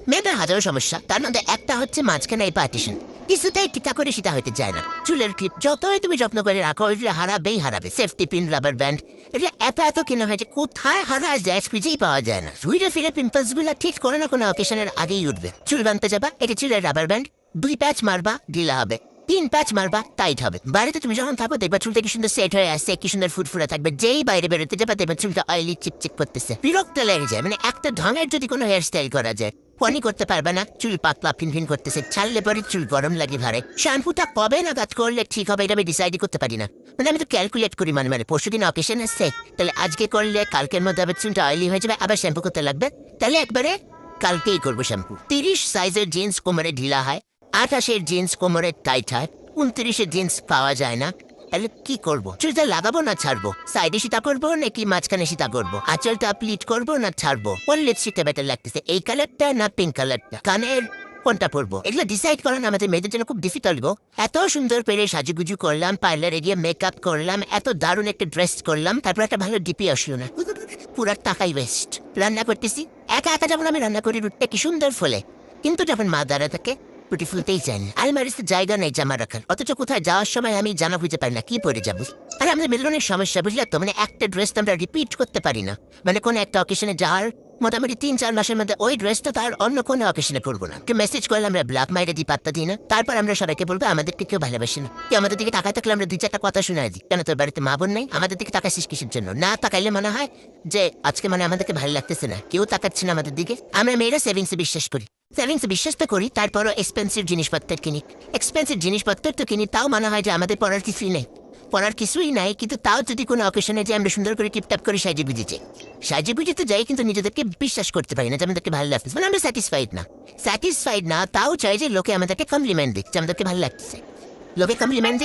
মেয়েদের হাজারো সমস্যা, তার মধ্যে একটা হচ্ছে মাঝখানে এই পার্টিশন। কিছুতেই টিকা করে সেটা হইতে চায় না। চুলের ক্লিপ যতই তুমি যত্ন করে রাখো, ওইগুলো হারাবেই হারাবে। সেফটি পিন, রাবার ব্যান্ড, এটা এত এত কেনা হয়েছে, কোথায় হারায় যায় খুঁজেই পাওয়া যায় না। ঘুরে ফিরে পিম্পলস গুলো ঠিক কোনো না কোনো অকেশনের আগেই উঠবে। চুল বানতে যাবা, এটা চুলের রাবার ব্যান্ড, 2 প্যাচ মারবা ঢিলা হবে, 3 প্যাচ মারবা টাইট হবে। বাড়িতে তুমি যখন থাকো দেখবা চুলটা কি সুন্দর সেট হয়ে আসছে, কি সুন্দর ফুটফুটে থাকবে। যেই বাইরে বেরোতে যাবা দেখবা চুলটা অয়েলি চিপচিপ করতেছে, বিরক্ত লেগে যায়। মানে একটা ঢঙের যদি কোনো হেয়ার স্টাইল করা যায়, ফনি করতে পারবে না, চুল পাতলা ফিনফিন করতেছে, ছাড়লে পরে চুল গরম লাগে ভারে। শ্যাম্পুটা কবে নাগাদ করলে ঠিক হবে এটা আমি ডিসাইডই করতে পারি না। মানে আমি তো ক্যালকুলেট করি, মানে পরশুদিন অকেশন আসছে, তাহলে আজকে করলে কালকের মধ্যে আবার চুলটা অয়েলি হয়ে যাবে, আবার শ্যাম্পু করতে লাগবে, তাহলে একবারে কালকেই করবো শ্যাম্পু। 30 সাইজের জিন্স কোমরে ঢিলা হয়, 28-এর জিন্স কোমরে টাইট হয়, 29-এর জিন্স পাওয়া যায় না। তাহলে কি করবো? চুলটা লাগাবো না ছাড়বো? সাইডে সীতা করবো নাকি মাঝখানে সীতা করবো? আঁচলটা প্লিট করবো না ছাড়বো? কোন লিপস্টিকটা বেটার লাগতেছে, এই কালারটা না পিঙ্ক কালারটা? কানের কোনটা পরবো? এগুলো ডিসাইড করা না আমাদের মেয়েদের জন্য খুব ডিফিকাল্ট গো। এত সুন্দর পেরে সাজুগুজু করলাম, পার্লারে গিয়ে মেকআপ করলাম, এত দারুণ একটা ড্রেস করলাম, তারপর একটা ভালো ডিপি আসলো না, পুরা টাকাই ওয়েস্ট। রান্না করতেছি, একা একা যেমন আমি রান্না করি, রুটটা কি সুন্দর ফলে, কিন্তু যখন মা দাঁড়া থাকে রুটি ফুলতেই চায় না। আলমারিতে জায়গা নেই জামা রাখার, অথচ কোথায় যাওয়ার সময় আমি জামা খুঁজে পাই না, কি পরে যাবো। আর আমাদের মিলনের সমস্যা বুঝলে তো, মানে একটা ড্রেস তো আমরা রিপিট করতে পারি না। মানে কোনো একটা অকেশনে যাওয়ার মোটামুটি 3-4 মাসের মধ্যে ওই ড্রেসটা তার অন্য কোনো অকেশনে পরবো না। কেউ মেসেজ করলে আমরা ব্ল্যাক মাইরে দিই, পাত্তা দিই না। তারপর আমরা সবাইকে বলবো আমাদেরকে কেউ ভালোবাসে না। কেউ আমাদের দিকে তাকায় থাকলে আমরা 2-4টা কথা শোনায় দিই, কেন তোর বাড়িতে মা বোন নেই? আমাদের দিকে তাকাইছিস কিসের জন্য? না তাকাইলে মনে হয় যে আজকে মানে আমাদেরকে ভালো লাগতেছে না, কেউ তাকাচ্ছে না আমাদের দিকে। আমরা মেয়েরা সেভিংসে বিশ্বাস করি, সেভিংসে বিশ্বাস তো করি, তারপরও এক্সপেন্সিভ জিনিসপত্র কিনি। এক্সপেন্সিভ জিনিসপত্র তো কিনি, তাও মনে হয় যে আমাদের পড়ার কিছুই নেই, পড়ার কিছুই নাই। কিন্তু তাও যদি কোনো অকেশনে যে আমরা সুন্দর করে টিপটাপ করে সাইজে বুঝেছি, সাইজে বুঝে তো যাই, কিন্তু নিজেদেরকে বিশ্বাস করতে পারি না যে আমাদেরকে ভালো লাগতেছে। মানে আমরা স্যাটিসফাইড না, তাও চাই যে লোকে আমাদেরকে কমপ্লিমেন্ট দিক যে আমাদেরকে ভালো লাগতেছে। লোকে কমপ্লিমেন্ট